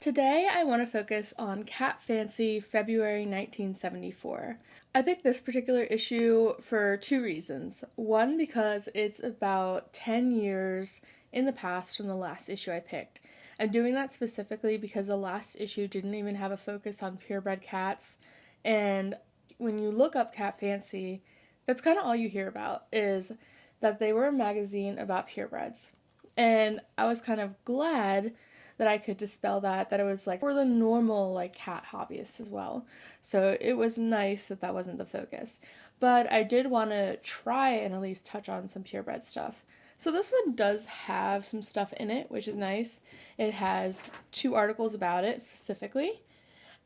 Today I want to focus on Cat Fancy February 1974. I picked this particular issue for two reasons. One, because it's about 10 years in the past from the last issue I picked. I'm doing that specifically because the last issue didn't even have a focus on purebred cats, and when you look up Cat Fancy, that's kind of all you hear about is that they were a magazine about purebreds. And I was kind of glad that I could dispel that it was like for the normal like cat hobbyists as well. So it was nice that that wasn't the focus. But I did want to try and at least touch on some purebred stuff. So this one does have some stuff in it, which is nice. It has two articles about it specifically,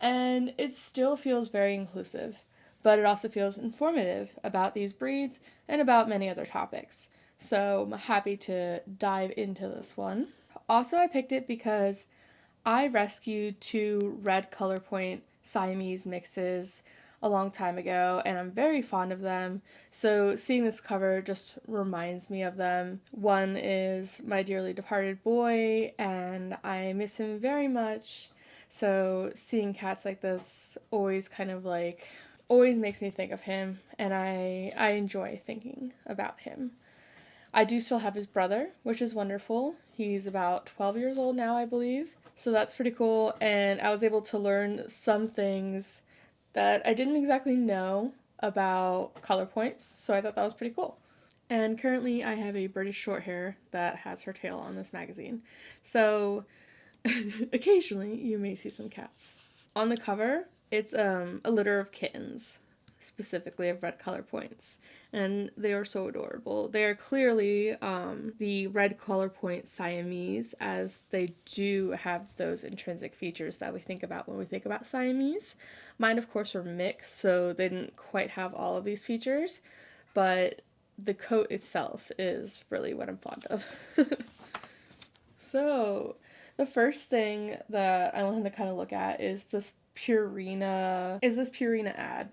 and it still feels very inclusive, but it also feels informative about these breeds and about many other topics. So I'm happy to dive into this one. Also, I picked it because I rescued two red Colorpoint Siamese mixes a long time ago, and I'm very fond of them. So seeing this cover just reminds me of them. One is my dearly departed boy, and I miss him very much. So seeing cats like this always makes me think of him, and I enjoy thinking about him. I do still have his brother, which is wonderful. He's about 12 years old now, I believe. So that's pretty cool. And I was able to learn some things that I didn't exactly know about color points. So I thought that was pretty cool. And currently, I have a British Shorthair that has her tail on this magazine. So occasionally, you may see some cats. On the cover, it's a litter of kittens, specifically of red color points, and they are so adorable. They are clearly the red color point Siamese, as they do have those intrinsic features that we think about when we think about Siamese. Mine, of course, were mixed, so they didn't quite have all of these features, but the coat itself is really what I'm fond of. So, the first thing that I want to kind of look at is this Purina ad.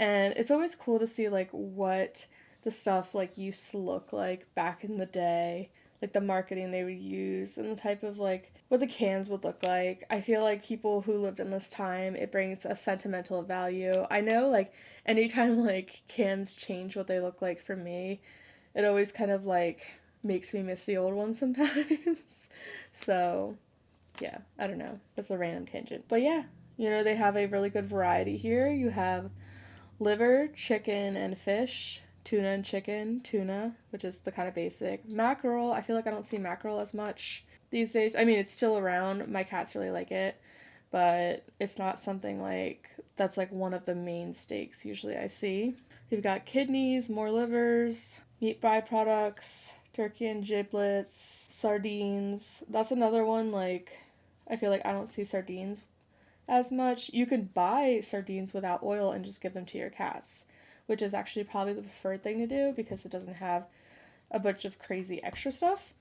And it's always cool to see like what the stuff like used to look like back in the day, like the marketing they would use and the type of like what the cans would look like. I feel like people who lived in this time, it brings a sentimental value. I know like anytime like cans change what they look like for me, it always kind of like makes me miss the old ones sometimes. So, yeah, I don't know. That's a random tangent. But yeah, they have a really good variety here. You have liver, chicken, and fish, tuna and chicken, tuna, which is the kind of basic. Mackerel, I feel like I don't see mackerel as much these days. I mean, it's still around. My cats really like it, but it's not something like that's like one of the main steaks usually I see. You've got kidneys, more livers, meat byproducts, turkey and giblets, sardines. That's another one, like, I feel like I don't see sardines as much. You could buy sardines without oil and just give them to your cats, which is actually probably the preferred thing to do because it doesn't have a bunch of crazy extra stuff.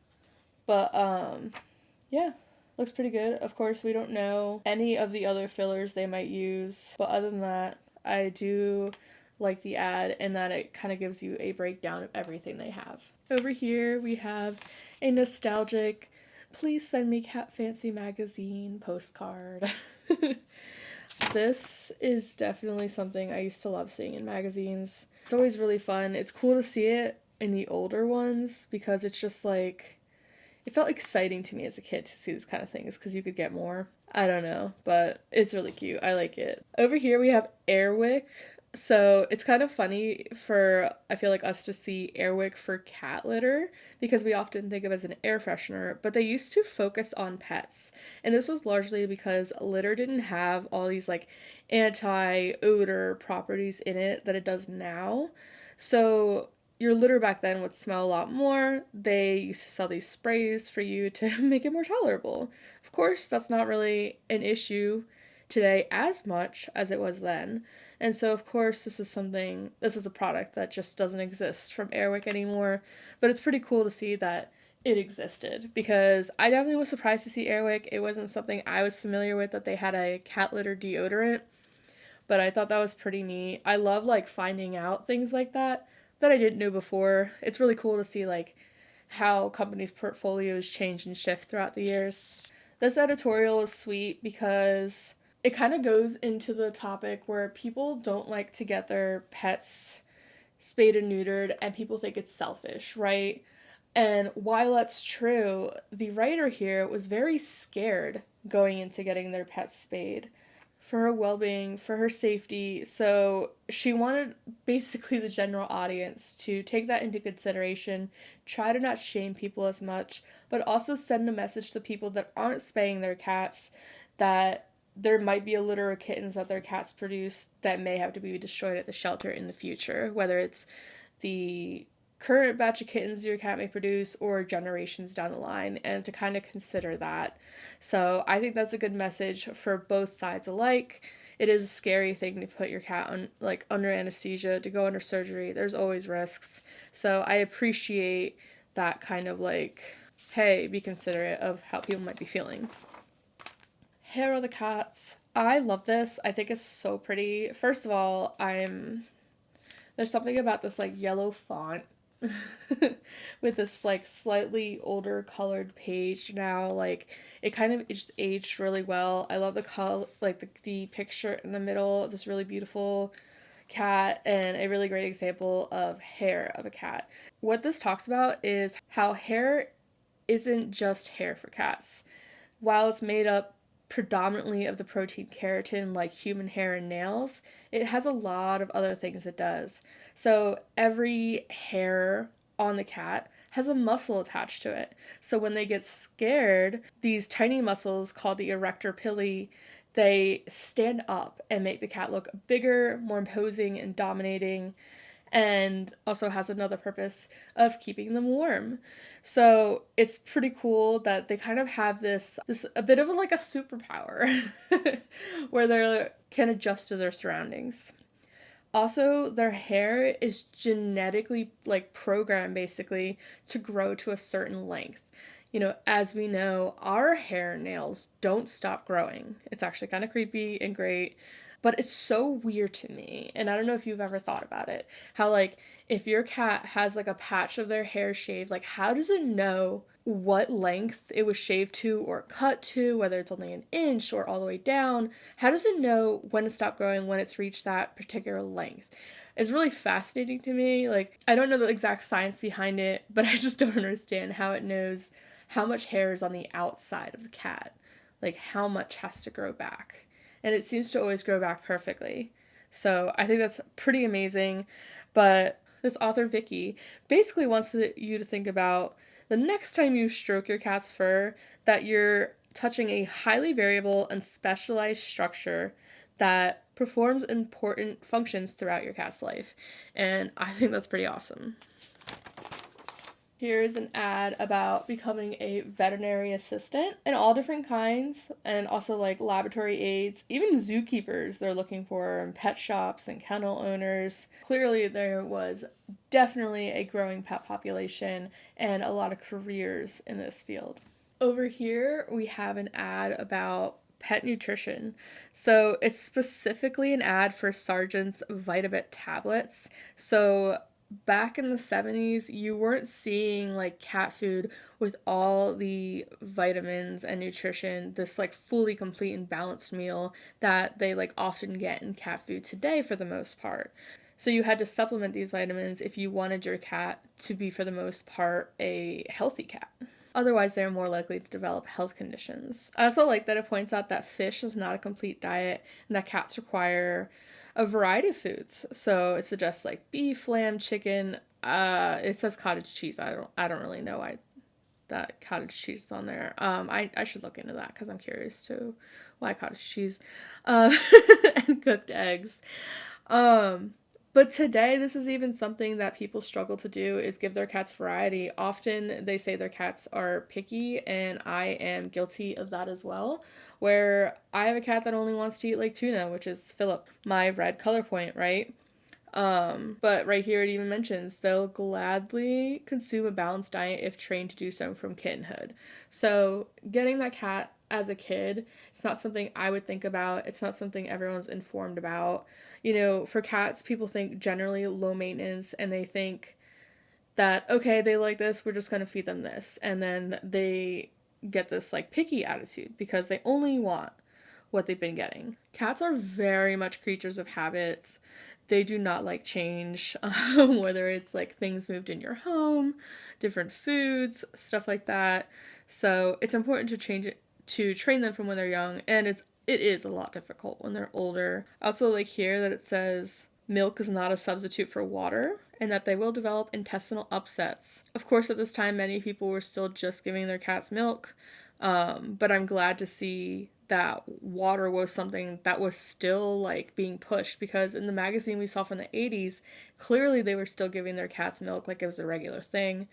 But yeah, looks pretty good. Of course, we don't know any of the other fillers they might use, but other than that, I do like the ad and that it kind of gives you a breakdown of everything they have. Over here, we have a nostalgic "Please send me Cat Fancy magazine" postcard. This is definitely something I used to love seeing in magazines. It's always really fun. It's cool to see it in the older ones because it's just like, it felt exciting to me as a kid to see these kind of things because you could get more. I don't know, but it's really cute. I like it. Over here we have Airwick. So it's kind of funny for, I feel like, us to see Airwick for cat litter because we often think of it as an air freshener, but they used to focus on pets. And this was largely because litter didn't have all these like anti-odor properties in it that it does now. So your litter back then would smell a lot more. They used to sell these sprays for you to make it more tolerable. Of course, that's not really an issue today as much as it was then. And so, of course, this is a product that just doesn't exist from Airwick anymore. But it's pretty cool to see that it existed because I definitely was surprised to see Airwick. It wasn't something I was familiar with that they had a cat litter deodorant, but I thought that was pretty neat. I love like finding out things like that I didn't know before. It's really cool to see like how companies' portfolios change and shift throughout the years. This editorial is sweet because it kind of goes into the topic where people don't like to get their pets spayed and neutered and people think it's selfish, right? And while that's true, the writer here was very scared going into getting their pets spayed for her well being, for her safety. So she wanted basically the general audience to take that into consideration, try to not shame people as much, but also send a message to people that aren't spaying their cats that there might be a litter of kittens that their cats produce that may have to be destroyed at the shelter in the future, whether it's the current batch of kittens your cat may produce or generations down the line, and to kind of consider that. So I think that's a good message for both sides alike. It is a scary thing to put your cat on like under anesthesia, to go under surgery. There's always risks. So I appreciate that kind of like, hey, be considerate of how people might be feeling. Hair of the cats. I love this. I think it's so pretty. First of all, there's something about this like yellow font with this like slightly older colored page now. Like it kind of just aged really well. I love the color, like the picture in the middle of this really beautiful cat and a really great example of hair of a cat. What this talks about is how hair isn't just hair for cats. While it's made up predominantly of the protein keratin like human hair and nails, it has a lot of other things it does. So every hair on the cat has a muscle attached to it. So when they get scared, these tiny muscles called the erector pili, they stand up and make the cat look bigger, more imposing and dominating, and also has another purpose of keeping them warm. So it's pretty cool that they kind of have this a bit of like a superpower where they can adjust to their surroundings. Also, their hair is genetically like programmed basically to grow to a certain length. You know, as we know, our hair nails don't stop growing. It's actually kind of creepy and great, but it's so weird to me. And I don't know if you've ever thought about it. How like if your cat has like a patch of their hair shaved, like how does it know what length it was shaved to or cut to, whether it's only an inch or all the way down? How does it know when to stop growing when it's reached that particular length? It's really fascinating to me. Like, I don't know the exact science behind it, but I just don't understand how it knows how much hair is on the outside of the cat. Like, how much has to grow back. And it seems to always grow back perfectly. So I think that's pretty amazing. But this author, Vicky, basically wants you to think about the next time you stroke your cat's fur, that you're touching a highly variable and specialized structure that performs important functions throughout your cat's life. And I think that's pretty awesome. Here's an ad about becoming a veterinary assistant and all different kinds, and also like laboratory aides, even zookeepers they're looking for, and pet shops and kennel owners. Clearly, there was definitely a growing pet population and a lot of careers in this field. Over here, we have an ad about pet nutrition. So it's specifically an ad for Sargent's Vitabit tablets. So back in the 70s, you weren't seeing like cat food with all the vitamins and nutrition, this like fully complete and balanced meal that they like often get in cat food today for the most part. So you had to supplement these vitamins if you wanted your cat to be, for the most part, a healthy cat. Otherwise, they're more likely to develop health conditions. I also like that it points out that fish is not a complete diet and that cats require a variety of foods. So it suggests like beef, lamb, chicken. It says cottage cheese. I don't really know why that cottage cheese is on there. I should look into that because I'm curious too why cottage cheese, and cooked eggs. Um, but today, this is even something that people struggle to do, is give their cats variety. Often they say their cats are picky, and I am guilty of that as well, where I have a cat that only wants to eat like tuna, which is Philip, my red Colorpoint, right? But right here it even mentions they'll gladly consume a balanced diet if trained to do so from kittenhood. So getting that cat as a kid, it's not something I would think about. It's not something everyone's informed about. You know, for cats, people think generally low maintenance, and they think that, okay, they like this, we're just going to feed them this. And then they get this like picky attitude because they only want what they've been getting. Cats are very much creatures of habits. They do not like change, whether it's like things moved in your home, different foods, stuff like that. So it's important to change it, to train them from when they're young, and it is a lot difficult when they're older. I also like here that it says milk is not a substitute for water and that they will develop intestinal upsets. Of course, at this time, many people were still just giving their cats milk, but I'm glad to see that water was something that was still like being pushed, because in the magazine we saw from the 80s, clearly they were still giving their cats milk like it was a regular thing,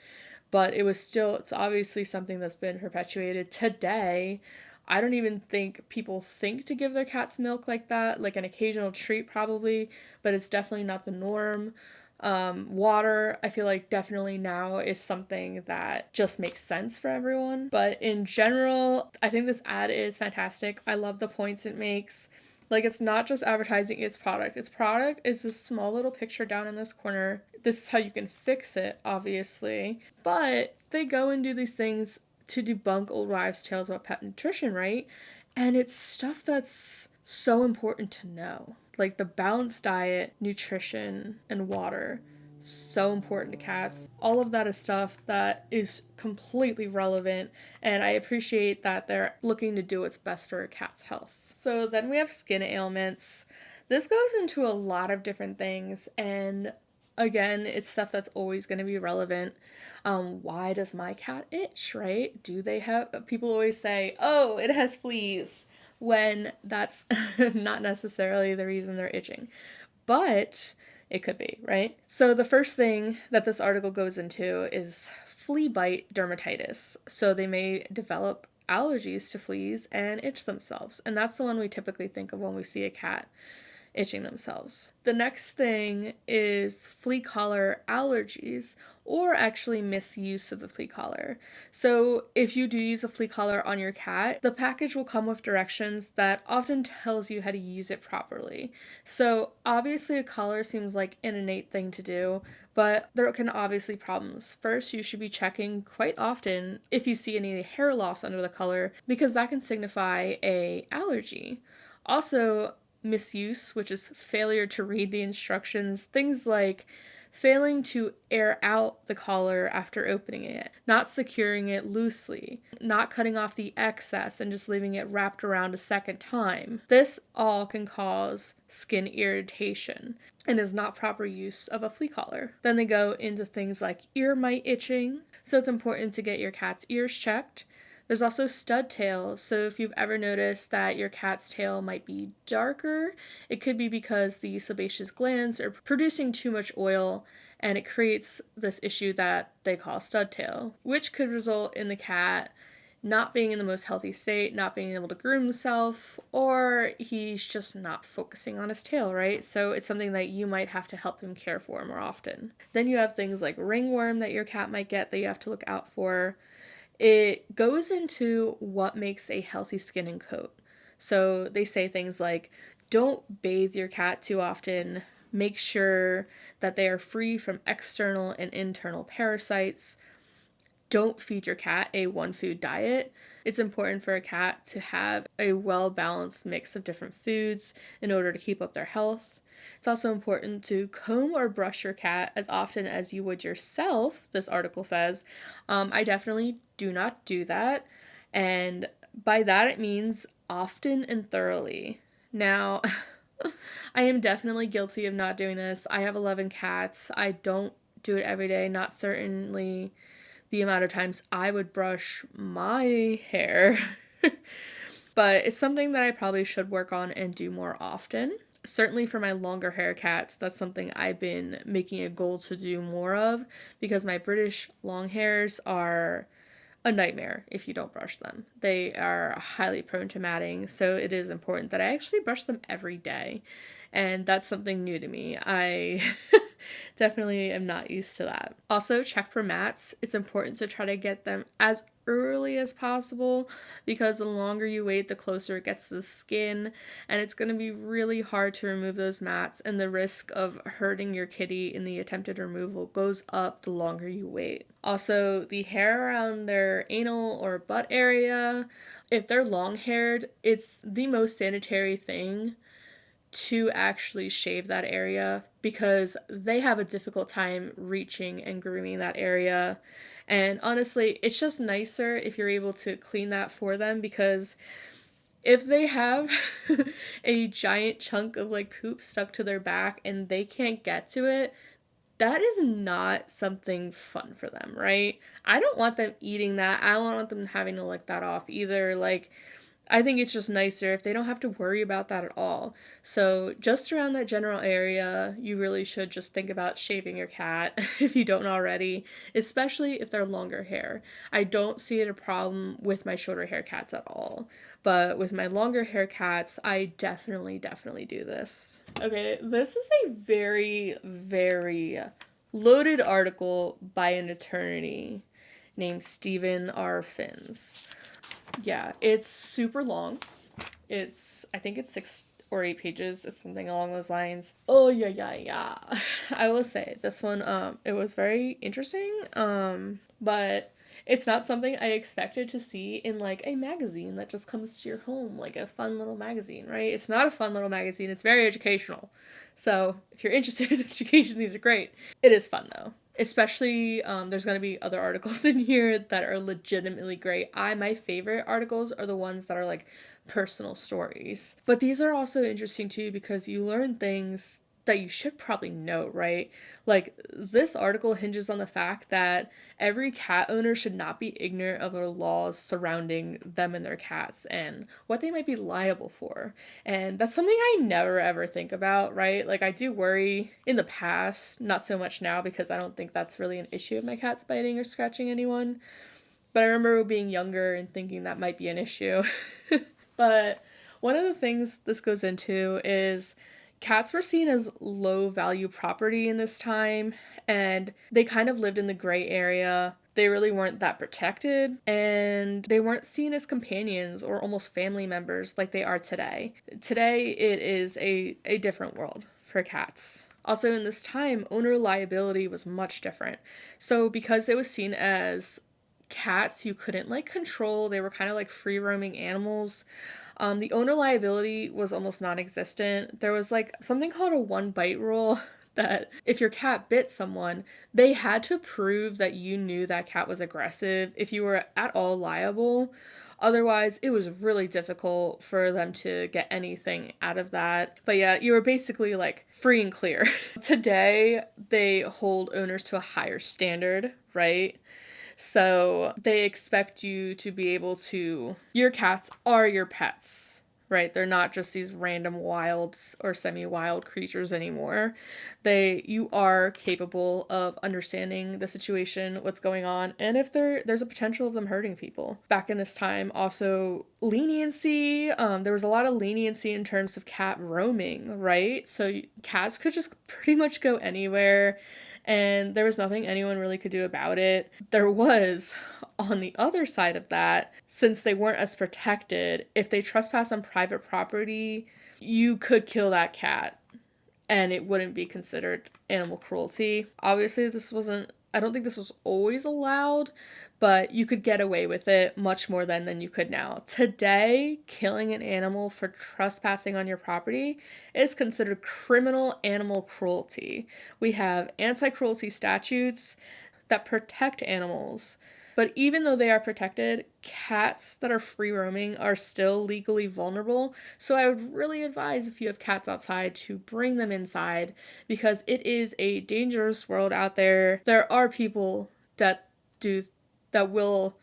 but it's obviously something that's been perpetuated today. I don't even think people think to give their cats milk like that, like an occasional treat probably, but it's definitely not the norm. Water, I feel like definitely now is something that just makes sense for everyone. But in general, I think this ad is fantastic. I love the points it makes. Like, it's not just advertising its product. Its product is this small little picture down in this corner. This is how you can fix it, obviously. But they go and do these things to debunk old wives' tales about pet nutrition, right? And it's stuff that's so important to know. Like the balanced diet, nutrition, and water. So important to cats. All of that is stuff that is completely relevant, and I appreciate that they're looking to do what's best for a cat's health. So then we have skin ailments. This goes into a lot of different things, and again, it's stuff that's always going to be relevant. Why does my cat itch, right? Do they have, people always say, oh, it has fleas, when that's not necessarily the reason they're itching. But it could be, right? So the first thing that this article goes into is flea bite dermatitis. So they may develop allergies to fleas and itch themselves. And that's the one we typically think of when we see a cat itching themselves. The next thing is flea collar allergies, or actually misuse of the flea collar. So if you do use a flea collar on your cat, the package will come with directions that often tells you how to use it properly. So obviously a collar seems like an innate thing to do, but there can obviously be problems. First, you should be checking quite often if you see any hair loss under the collar, because that can signify a allergy. Also, misuse, which is failure to read the instructions, things like failing to air out the collar after opening it, not securing it loosely, not cutting off the excess and just leaving it wrapped around a second time. This all can cause skin irritation and is not proper use of a flea collar. Then they go into things like ear mite itching, so it's important to get your cat's ears checked. There's also stud tail, so if you've ever noticed that your cat's tail might be darker, it could be because the sebaceous glands are producing too much oil, and it creates this issue that they call stud tail, which could result in the cat not being in the most healthy state, not being able to groom himself, or he's just not focusing on his tail, right? So it's something that you might have to help him care for more often. Then you have things like ringworm that your cat might get that you have to look out for. It goes into what makes a healthy skin and coat. So they say things like, don't bathe your cat too often. Make sure that they are free from external and internal parasites. Don't feed your cat a one food diet. It's important for a cat to have a well-balanced mix of different foods in order to keep up their health. It's also important to comb or brush your cat as often as you would yourself, this article says. I definitely do not do that, and by that it means often and thoroughly. Now, I am definitely guilty of not doing this. I have 11 cats. I don't do it every day, not certainly the amount of times I would brush my hair. But it's something that I probably should work on and do more often. Certainly for my longer hair cats, that's something I've been making a goal to do more of, because my British long hairs are a nightmare if you don't brush them. They are highly prone to matting, so it is important that I actually brush them every day. And that's something new to me. I definitely am not used to that. Also, check for mats. It's important to try to get them as early as possible, because the longer you wait, the closer it gets to the skin, and it's going to be really hard to remove those mats, and the risk of hurting your kitty in the attempted removal goes up the longer you wait. Also, the hair around their anal or butt area, if they're long haired, it's the most sanitary thing to actually shave that area, because they have a difficult time reaching and grooming that area. And honestly, it's just nicer if you're able to clean that for them, because if they have a giant chunk of like poop stuck to their back and they can't get to it, that is not something fun for them, right? I don't want them eating that. I don't want them having to lick that off either. Like, I think it's just nicer if they don't have to worry about that at all. So, just around that general area, you really should just think about shaving your cat if you don't already, especially if they're longer hair. I don't see it a problem with my shorter hair cats at all, but with my longer hair cats, I definitely do this. Okay, this is a very loaded article by an attorney named Stephen R. Finns. Yeah, it's super long. I think it's 6 or 8 pages. It's something along those lines. Oh, yeah. I will say, this one, it was very interesting, but it's not something I expected to see in, like, a magazine that just comes to your home, like a fun little magazine, right? It's not a fun little magazine, it's very educational. So, if you're interested in education, these are great. It is fun, though. Especially, there's going to be other articles in here that are legitimately great. My favorite articles are the ones that are like personal stories. But these are also interesting too, because you learn things that you should probably know, right? Like, this article hinges on the fact that every cat owner should not be ignorant of the laws surrounding them and their cats and what they might be liable for. And that's something I never ever think about, right? Like, I do worry in the past, not so much now because I don't think that's really an issue of my cats biting or scratching anyone. But I remember being younger and thinking that might be an issue. But one of the things this goes into is cats were seen as low value property in this time, and they kind of lived in the gray area. They really weren't that protected, and they weren't seen as companions or almost family members like they are today. Today, it is a different world for cats. Also, in this time, owner liability was much different. So, because it was seen as cats you couldn't like control, they were kind of like free roaming animals. The owner liability was almost non-existent. There was like something called a one bite rule that if your cat bit someone, they had to prove that you knew that cat was aggressive if you were at all liable. Otherwise, it was really difficult for them to get anything out of that. But yeah, you were basically like free and clear. Today, they hold owners to a higher standard, right? So they expect you to be able to, your cats are your pets, right? They're not just these random wild or semi-wild creatures anymore. You are capable of understanding the situation, what's going on, and if there's a potential of them hurting people. Back in this time, also leniency, there was a lot of leniency in terms of cat roaming, right? So cats could just pretty much go anywhere, and there was nothing anyone really could do about it. There was, on the other side of that, since they weren't as protected, if they trespass on private property, you could kill that cat and it wouldn't be considered animal cruelty. Obviously, I don't think this was always allowed, but you could get away with it much more than you could now. Today, killing an animal for trespassing on your property is considered criminal animal cruelty. We have anti-cruelty statutes that protect animals. But even though they are protected, cats that are free roaming are still legally vulnerable. So I would really advise, if you have cats outside, to bring them inside, because it is a dangerous world out there. There are people that will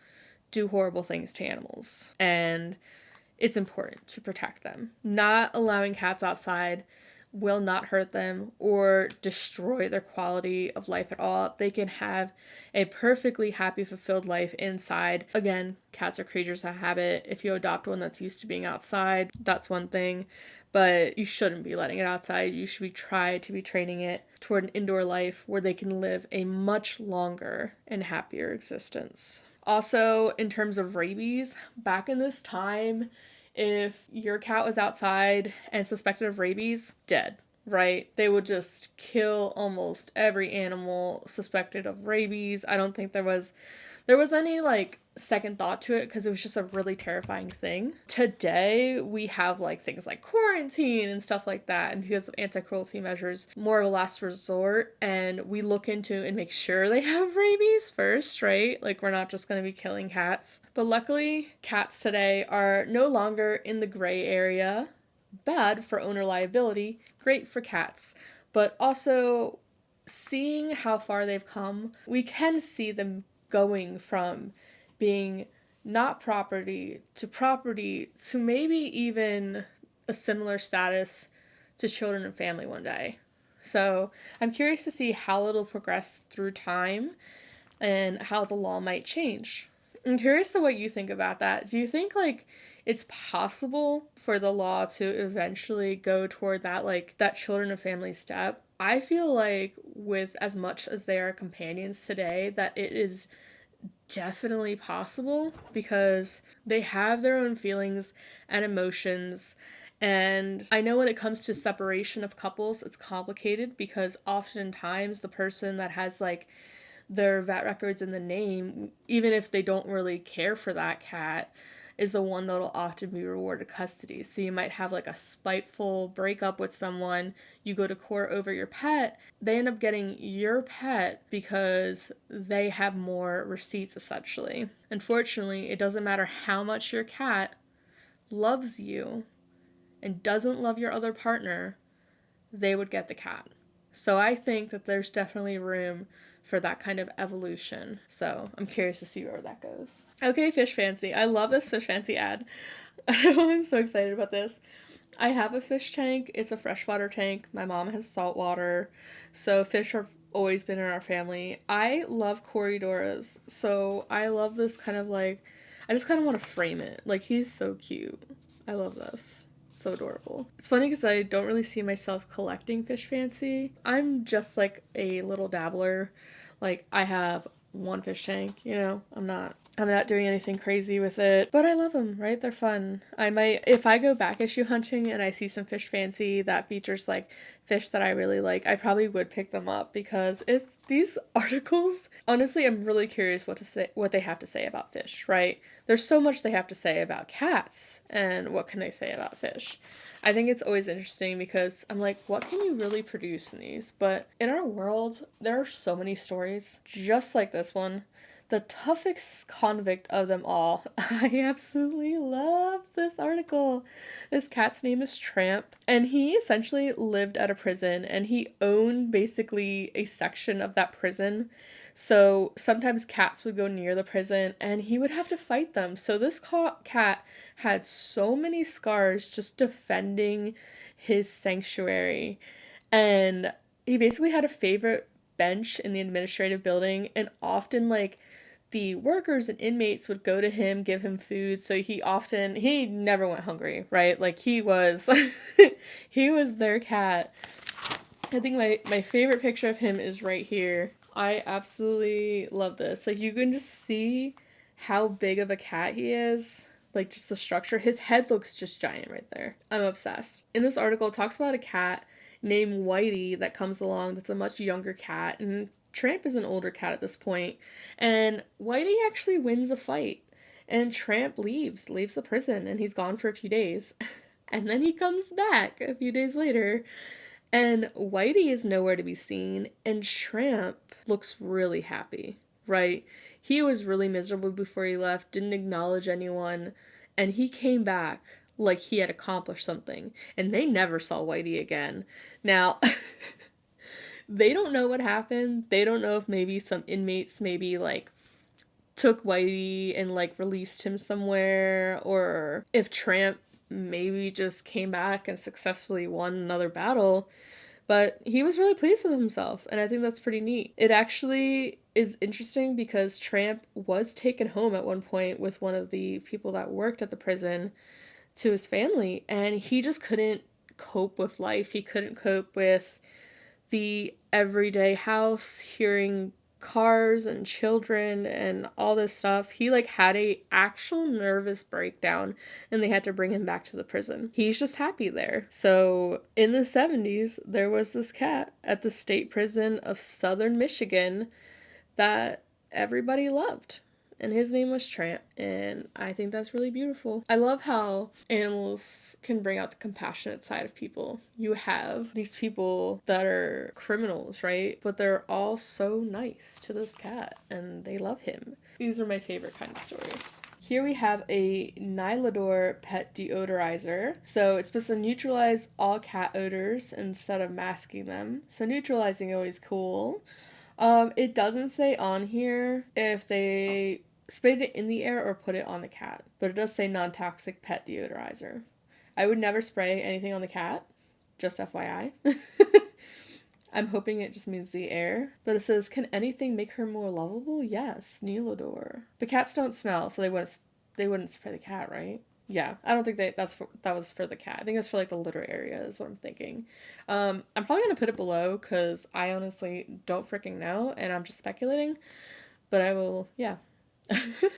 do horrible things to animals, and it's important to protect them. Not allowing cats outside will not hurt them or destroy their quality of life at all. They can have a perfectly happy, fulfilled life inside. Again, cats are creatures of habit. If you adopt one that's used to being outside, that's one thing, but you shouldn't be letting it outside. You should try to be training it toward an indoor life where they can live a much longer and happier existence. Also, in terms of rabies, back in this time, if your cat was outside and suspected of rabies, dead, right? They would just kill almost every animal suspected of rabies. I don't think there was any like second thought to it because it was just a really terrifying thing. Today we have like things like quarantine and stuff like that, and because of anti-cruelty measures, more of a last resort, and we look into and make sure they have rabies first, right? Like we're not just going to be killing cats. But luckily, cats today are no longer in the gray area. Bad for owner liability, great for cats. But also, seeing how far they've come, we can see them going from being not property to maybe even a similar status to children and family one day. So I'm curious to see how it'll progress through time and how the law might change. I'm curious to what you think about that. Do you think like it's possible for the law to eventually go toward that like that children and family step? I feel like with as much as they are companions today that it is definitely possible because they have their own feelings and emotions. And I know when it comes to separation of couples, it's complicated because oftentimes the person that has like their vet records in the name, even if they don't really care for that cat, is the one that'll often be rewarded custody. So you might have like a spiteful breakup with someone, you go to court over your pet, they end up getting your pet because they have more receipts essentially. Unfortunately, it doesn't matter how much your cat loves you and doesn't love your other partner, they would get the cat. So I think that there's definitely room for that kind of evolution. So I'm curious to see where that goes. Okay, Fish Fancy. I love this Fish Fancy ad. I'm so excited about this. I have a fish tank. It's a freshwater tank. My mom has saltwater. So fish have always been in our family. I love Corridoras. So I love this kind of like, I just kind of want to frame it. Like, he's so cute. I love this. So adorable. It's funny because I don't really see myself collecting Fish Fancy. I'm just like a little dabbler. Like, I have one fish tank, I'm not doing anything crazy with it, but I love them, right? They're fun. I might, if I go back issue hunting and I see some Fish Fancy that features like fish that I really like, I probably would pick them up because it's these articles. Honestly, I'm really curious what they have to say about fish, right? There's so much they have to say about cats, and what can they say about fish? I think it's always interesting because I'm like, what can you really produce in these? But in our world, there are so many stories just like this one, the toughest convict of them all. I absolutely love this article. This cat's name is Tramp, and he essentially lived at a prison and he owned basically a section of that prison. So sometimes cats would go near the prison and he would have to fight them. So this cat had so many scars just defending his sanctuary. And he basically had a favorite bench in the administrative building, and often like the workers and inmates would go to him, give him food. So he never went hungry, right? Like he was he was their cat. I think my favorite picture of him is right here. I absolutely love this. Like, you can just see how big of a cat he is. Like, just the structure. His head looks just giant right there. I'm obsessed. In this article, it talks about a cat named Whitey that comes along that's a much younger cat. And Tramp is an older cat at this point. And Whitey actually wins a fight. And Tramp leaves the prison, and he's gone for a few days. And then he comes back a few days later, and Whitey is nowhere to be seen, and Tramp looks really happy, right? He was really miserable before he left, didn't acknowledge anyone, and he came back like he had accomplished something, and they never saw Whitey again. Now, they don't know what happened. They don't know if maybe some inmates maybe like took Whitey and like released him somewhere, or if Tramp maybe just came back and successfully won another battle. But he was really pleased with himself, and I think that's pretty neat. It actually is interesting because Tramp was taken home at one point with one of the people that worked at the prison to his family, and he just couldn't cope with life. He couldn't cope with the everyday house, hearing cars and children and all this stuff. He like had a actual nervous breakdown and they had to bring him back to the prison. He's just happy there. So in the 70s, there was this cat at the state prison of Southern Michigan that everybody loved. And his name was Tramp, and I think that's really beautiful. I love how animals can bring out the compassionate side of people. You have these people that are criminals, right? But they're all so nice to this cat, and they love him. These are my favorite kind of stories. Here we have a Nylador pet deodorizer. So it's supposed to neutralize all cat odors instead of masking them. So neutralizing always cool. It doesn't say on here if they sprayed it in the air or put it on the cat, but it does say non-toxic pet deodorizer. I would never spray anything on the cat, just FYI. I'm hoping it just means the air, but it says, can anything make her more lovable? Yes, Nylador. But cats don't smell, so they wouldn't spray the cat, right? Yeah, I don't think that was for the cat. I think it's for like the litter area is what I'm thinking. I'm probably gonna put it below because I honestly don't freaking know and I'm just speculating. But I will, yeah.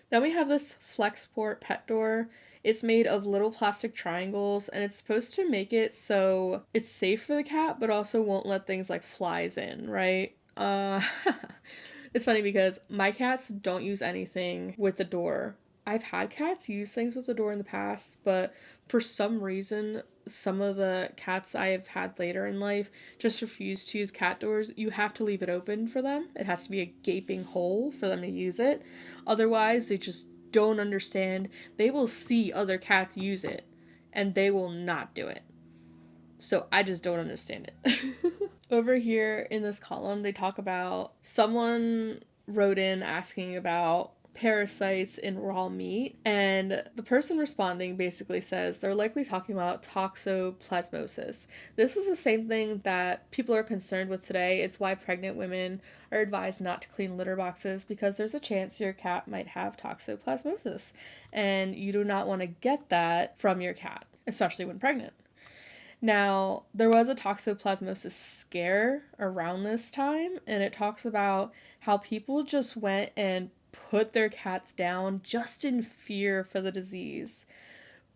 Then we have this Flexport pet door. It's made of little plastic triangles and it's supposed to make it so it's safe for the cat but also won't let things like flies in, right? It's funny because my cats don't use anything with the door. I've had cats use things with the door in the past, but for some reason, some of the cats I have had later in life just refuse to use cat doors. You have to leave it open for them. It has to be a gaping hole for them to use it. Otherwise, they just don't understand. They will see other cats use it, and they will not do it. So I just don't understand it. Over here in this column, they talk about someone wrote in asking about parasites in raw meat, and the person responding basically says they're likely talking about toxoplasmosis. This is the same thing that people are concerned with today. It's why pregnant women are advised not to clean litter boxes because there's a chance your cat might have toxoplasmosis, and you do not want to get that from your cat, especially when pregnant. Now, there was a toxoplasmosis scare around this time, and it talks about how people just went and put their cats down just in fear for the disease.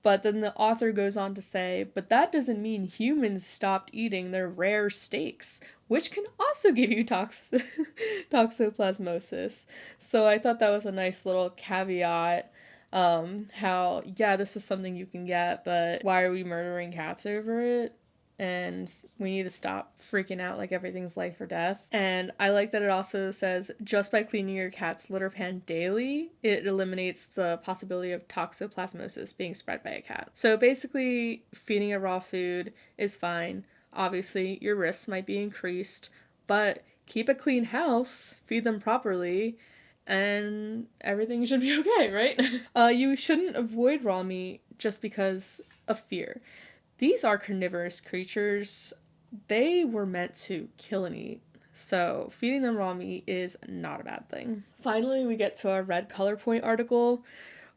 But then the author goes on to say, but that doesn't mean humans stopped eating their rare steaks, which can also give you toxoplasmosis. So I thought that was a nice little caveat. How, yeah, this is something you can get, but why are we murdering cats over it? And we need to stop freaking out like everything's life or death. And I like that it also says just by cleaning your cat's litter pan daily, it eliminates the possibility of toxoplasmosis being spread by a cat. So basically, feeding it raw food is fine. Obviously, your risks might be increased, but keep a clean house, feed them properly, and everything should be okay, right? You shouldn't avoid raw meat just because of fear. These are carnivorous creatures. They were meant to kill and eat. So feeding them raw meat is not a bad thing. Finally, we get to our red Colorpoint article,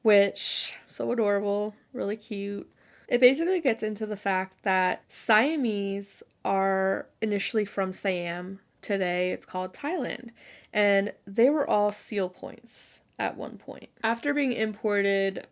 which so adorable, really cute. It basically gets into the fact that Siamese are initially from Siam. Today it's called Thailand. And they were all seal points at one point. After being imported,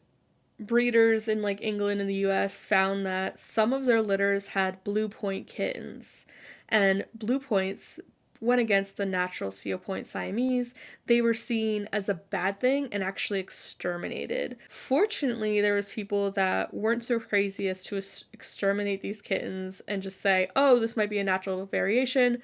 breeders in like England and the US found that some of their litters had blue point kittens, and blue points went against the natural seal point Siamese. They were seen as a bad thing and actually exterminated. Fortunately, there was people that weren't so crazy as to exterminate these kittens and just say, oh, this might be a natural variation,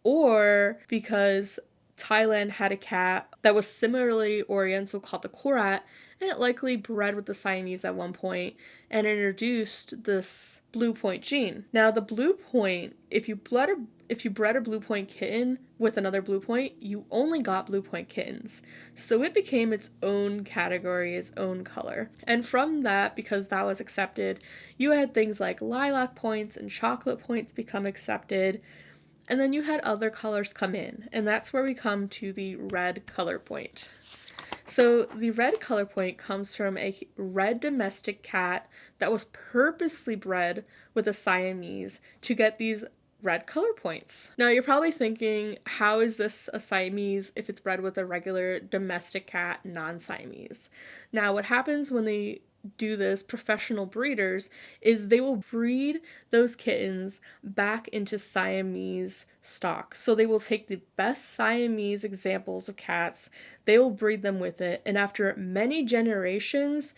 or because Thailand had a cat that was similarly oriental called the Korat, and it likely bred with the Siamese at one point and introduced this blue point gene. Now, the blue point, if you bred a blue point kitten with another blue point, you only got blue point kittens. So it became its own category, its own color. And from that, because that was accepted, you had things like lilac points and chocolate points become accepted. And then you had other colors come in, and that's where we come to the red color point. So the red color point comes from a red domestic cat that was purposely bred with a Siamese to get these red color points. Now you're probably thinking, how is this a Siamese if it's bred with a regular domestic cat, non-Siamese? Now what happens when they do this, professional breeders, is they will breed those kittens back into Siamese stock. So they will take the best Siamese examples of cats, they will breed them with it, and after many generations,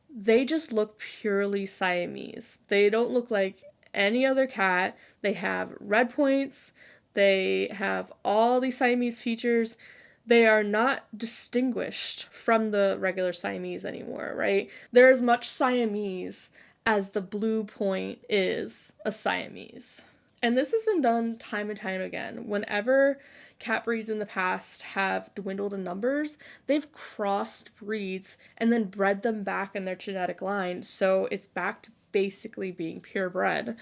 they just look purely Siamese. They don't look like any other cat. They have red points, they have all these Siamese features. They are not distinguished from the regular Siamese anymore, right? They're as much Siamese as the blue point is a Siamese. And this has been done time and time again. Whenever cat breeds in the past have dwindled in numbers, they've crossed breeds and then bred them back in their genetic line. So it's back to basically being purebred.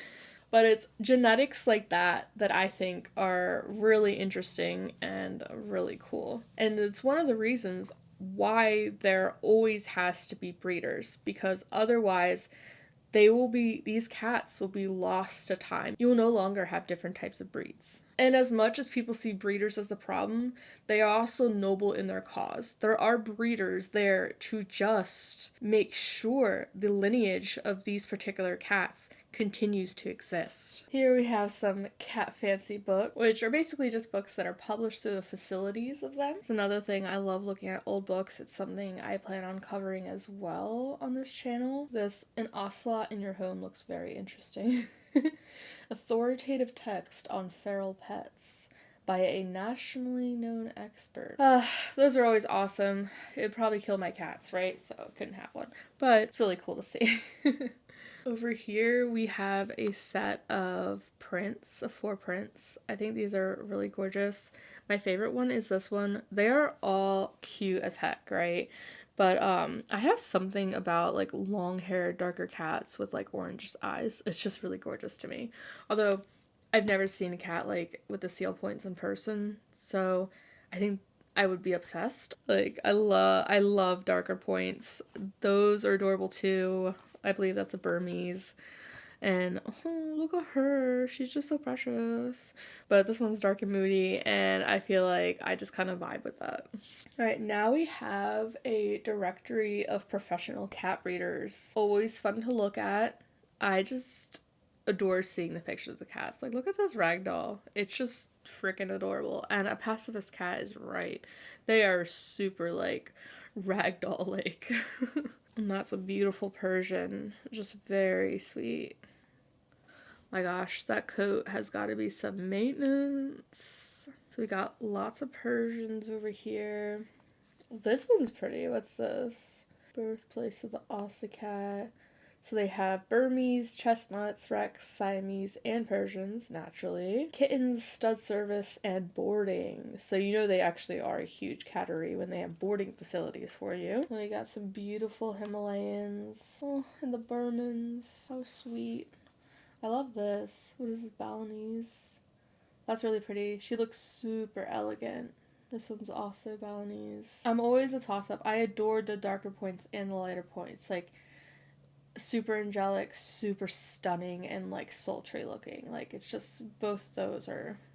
But it's genetics like that that I think are really interesting and really cool. And it's one of the reasons why there always has to be breeders, because otherwise these cats will be lost to time. You will no longer have different types of breeds. And as much as people see breeders as the problem, they are also noble in their cause. There are breeders there to just make sure the lineage of these particular cats continues to exist. Here we have some cat fancy books, which are basically just books that are published through the facilities of them. It's another thing, I love looking at old books. It's something I plan on covering as well on this channel. An ocelot in your home looks very interesting. Authoritative text on feral pets by a nationally known expert. Those are always awesome. It'd probably kill my cats, right? So I couldn't have one. But it's really cool to see. Over here we have a set of prints, of 4 prints. I think these are really gorgeous. My favorite one is this one. They are all cute as heck, right? But I have something about like long haired, darker cats with like orange eyes. It's just really gorgeous to me. Although I've never seen a cat like with the seal points in person, so I think I would be obsessed. Like I love darker points. Those are adorable too. I believe that's a Burmese. And oh, look at her. She's just so precious. But this one's dark and moody, and I feel like I just kind of vibe with that. All right, now we have a directory of professional cat breeders. Always fun to look at. I just adore seeing the pictures of the cats. Like, look at this ragdoll. It's just freaking adorable. And a pacifist cat is right. They are super, like, ragdoll-like. And that's a beautiful Persian. Just very sweet. My gosh, that coat has got to be some maintenance. So we got lots of Persians over here. This one's pretty. What's this? Birthplace of the Ocicat. So they have Burmese, chestnuts, Rex, Siamese, and Persians, naturally. Kittens, stud service, and boarding. So you know they actually are a huge cattery when they have boarding facilities for you. And we got some beautiful Himalayans. Oh, and the Burmans. So sweet. I love this. What is this, Balinese? That's really pretty. She looks super elegant. This one's also Balinese. I'm always a toss-up. I adored the darker points and the lighter points. Like, super angelic, super stunning, and like sultry looking. Like, it's just, both those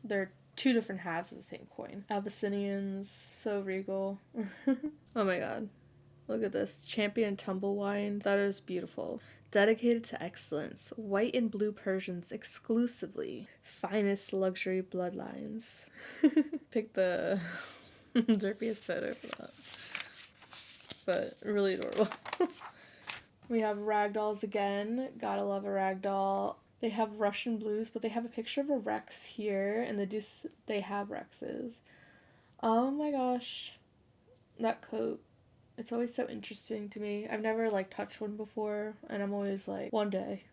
they're 2 different halves of the same coin. Abyssinians, so regal. Oh my god. Look at this. Champion Tumblewine. That is beautiful. Dedicated to excellence. White and blue Persians exclusively. Finest luxury bloodlines. Pick the derpiest photo for that. But really adorable. We have ragdolls again. Gotta love a ragdoll. They have Russian blues, but they have a picture of a Rex here, and they have Rexes. Oh my gosh. That coat. It's always so interesting to me. I've never like touched one before, and I'm always like, one day.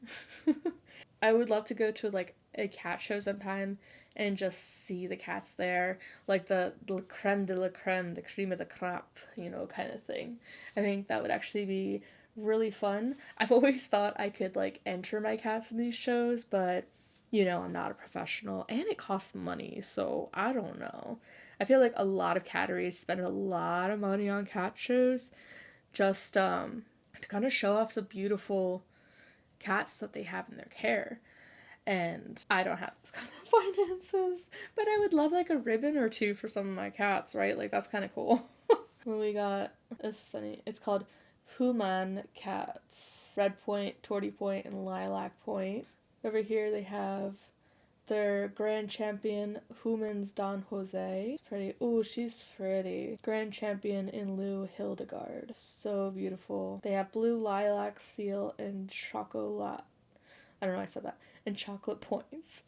I would love to go to like a cat show sometime and just see the cats there, like the creme de la creme, the cream of the crop, kind of thing. I think that would actually be really fun. I've always thought I could like enter my cats in these shows, but I'm not a professional and it costs money, so I don't know. I feel like a lot of catteries spend a lot of money on cat shows just to kind of show off the beautiful cats that they have in their care. and I don't have those kind of finances. But I would love like a ribbon or two for some of my cats, right? Like that's kind of cool. Well, we got, this is funny, it's called Human Cats. Red Point, Torty Point, and Lilac Point. Over here they have their Grand Champion, Humans Don Jose. Pretty. Ooh, she's pretty. Grand Champion in Lou Hildegard. So beautiful. They have Blue Lilac Seal and Chocolat. I don't know why I said that. And Chocolate Points.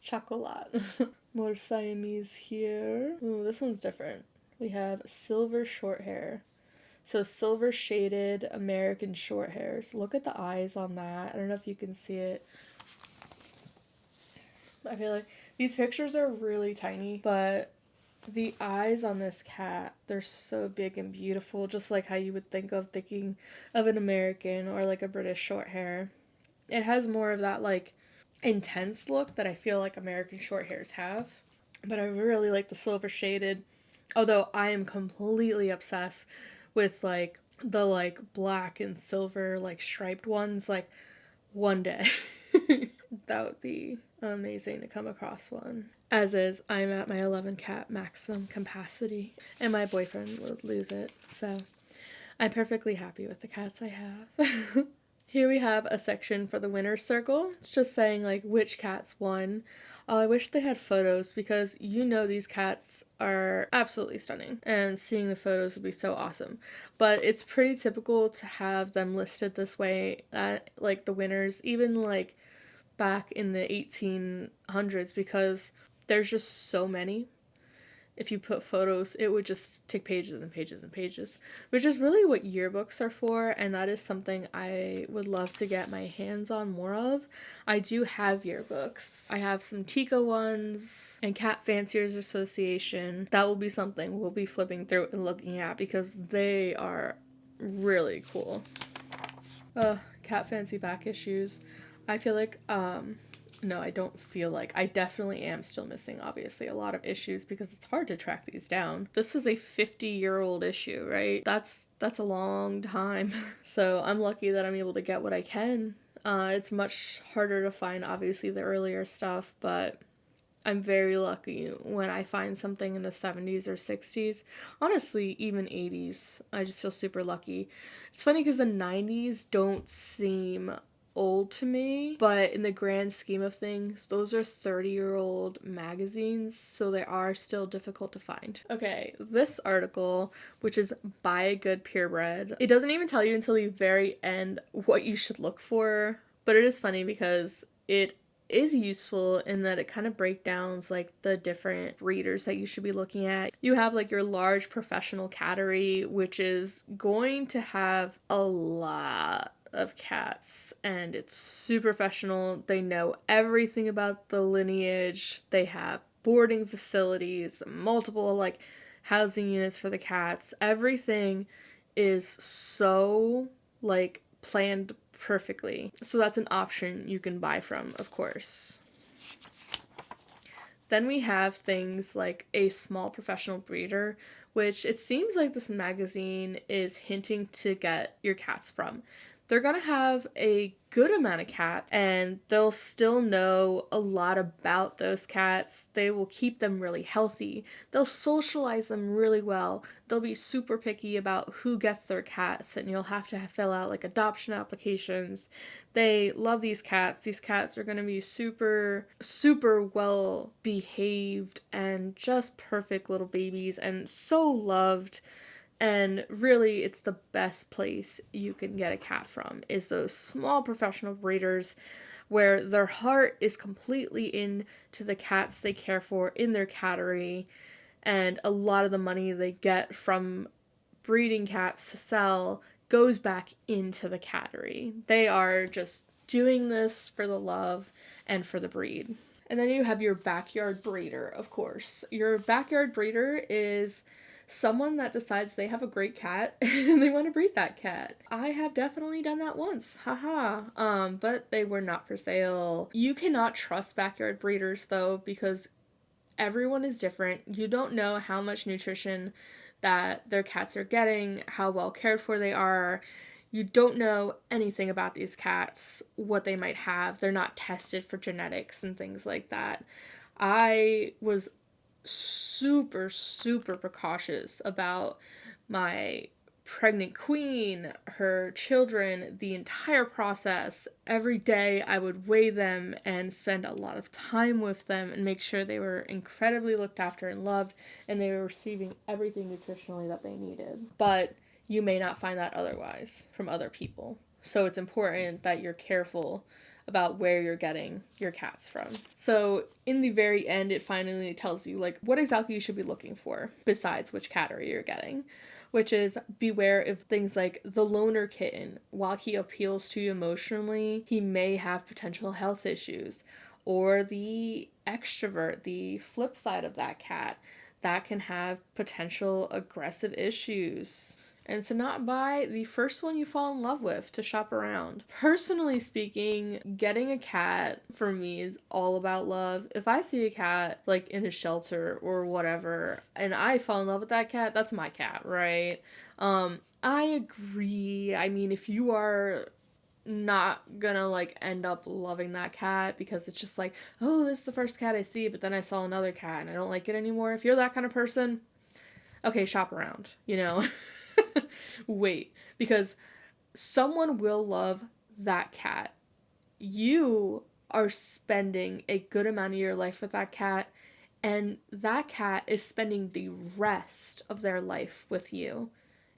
Chocolat. More Siamese here. Ooh, this one's different. We have Silver Shorthair. So silver shaded American Shorthairs. Look at the eyes on that. I don't know if you can see it. I feel like these pictures are really tiny, but the eyes on this cat, they're so big and beautiful, just like how you would thinking of an American or like a British short hair. It has more of that like intense look that I feel like American short hairs have, but I really like the silver shaded, although I am completely obsessed with like the like black and silver like striped ones. Like one day that would be amazing to come across one. As is, I'm at my 11 cat maximum capacity, and my boyfriend would lose it, so I'm perfectly happy with the cats I have. Here we have a section for the winner's circle. It's just saying like which cats won. I wish they had photos because you know these cats are absolutely stunning and seeing the photos would be so awesome. But it's pretty typical to have them listed this way at like the winners, even like back in the 1800s, because there's just so many. If you put photos, it would just take pages and pages and pages, which is really what yearbooks are for, and that is something I would love to get my hands on more of. I do have yearbooks. I have some Tika ones and Cat Fanciers Association. That will be something we'll be flipping through and looking at because they are really cool. Cat Fancy back issues. I feel like, no, I don't feel like. I definitely am still missing, obviously, a lot of issues because it's hard to track these down. This is a 50-year-old issue, right? That's a long time. So I'm lucky that I'm able to get what I can. It's much harder to find, obviously, the earlier stuff, but I'm very lucky when I find something in the 70s or 60s. Honestly, even 80s. I just feel super lucky. It's funny because the 90s don't seem old to me, but in the grand scheme of things, those are 30-year-old magazines, so they are still difficult to find. Okay, this article, which is Buy a Good Purebred, it doesn't even tell you until the very end what you should look for, but it is funny because it is useful in that it kind of breakdowns like the different breeders that you should be looking at. You have like your large professional cattery, which is going to have a lot of cats, and it's super professional. They know everything about the lineage. They have boarding facilities, multiple like housing units for the cats. Everything is so like planned perfectly. So that's an option you can buy from, of course. Then we have things like a small professional breeder, which it seems like this magazine is hinting to get your cats from. They're going to have a good amount of cats and they'll still know a lot about those cats. They will keep them really healthy. They'll socialize them really well. They'll be super picky about who gets their cats, and you'll have to fill out like adoption applications. They love these cats. These cats are going to be super, super well behaved and just perfect little babies and so loved. And really, it's the best place you can get a cat from is those small professional breeders where their heart is completely into the cats they care for in their cattery, and a lot of the money they get from breeding cats to sell goes back into the cattery. They are just doing this for the love and for the breed. And then you have your backyard breeder, of course. Your backyard breeder is someone that decides they have a great cat and they want to breed that cat. I have definitely done that once. Haha. But they were not for sale. You cannot trust backyard breeders though, because everyone is different. You don't know how much nutrition that their cats are getting, how well cared for they are. You don't know anything about these cats, what they might have. They're not tested for genetics and things like that. I was super, super precautious about my pregnant queen, her children, the entire process. Every day I would weigh them and spend a lot of time with them and make sure they were incredibly looked after and loved and they were receiving everything nutritionally that they needed. But you may not find that otherwise from other people. So it's important that you're careful about where you're getting your cats from. So in the very end, it finally tells you like what exactly you should be looking for besides which cat are you getting, which is beware of things like the loner kitten. While he appeals to you emotionally, he may have potential health issues. Or the extrovert, the flip side of that cat, that can have potential aggressive issues. And to not buy the first one you fall in love with, to shop around. Personally speaking, getting a cat for me is all about love. If I see a cat like in a shelter or whatever and I fall in love with that cat, that's my cat, right? I agree. I mean, if you are not gonna like end up loving that cat because it's just like, oh, this is the first cat I see, but then I saw another cat and I don't like it anymore. If you're that kind of person, okay, shop around, you know? Wait, because someone will love that cat. You are spending a good amount of your life with that cat, and that cat is spending the rest of their life with you.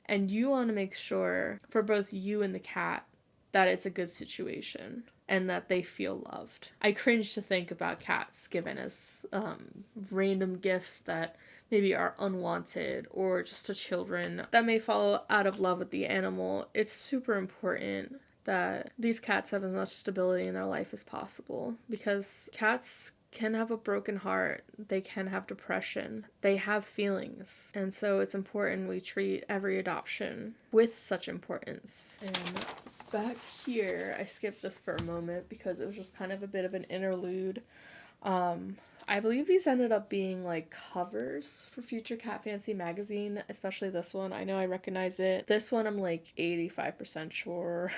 And you want to make sure for both you and the cat that it's a good situation and that they feel loved. I cringe to think about cats given as random gifts that maybe are unwanted or just to children that may fall out of love with the animal. It's super important that these cats have as much stability in their life as possible because cats can have a broken heart, they can have depression, they have feelings, and so it's important we treat every adoption with such importance. And back here, I skipped this for a moment because it was just kind of a bit of an interlude. I believe these ended up being like covers for Future Cat Fancy magazine, especially this one. I know I recognize it. This one I'm like 85% sure.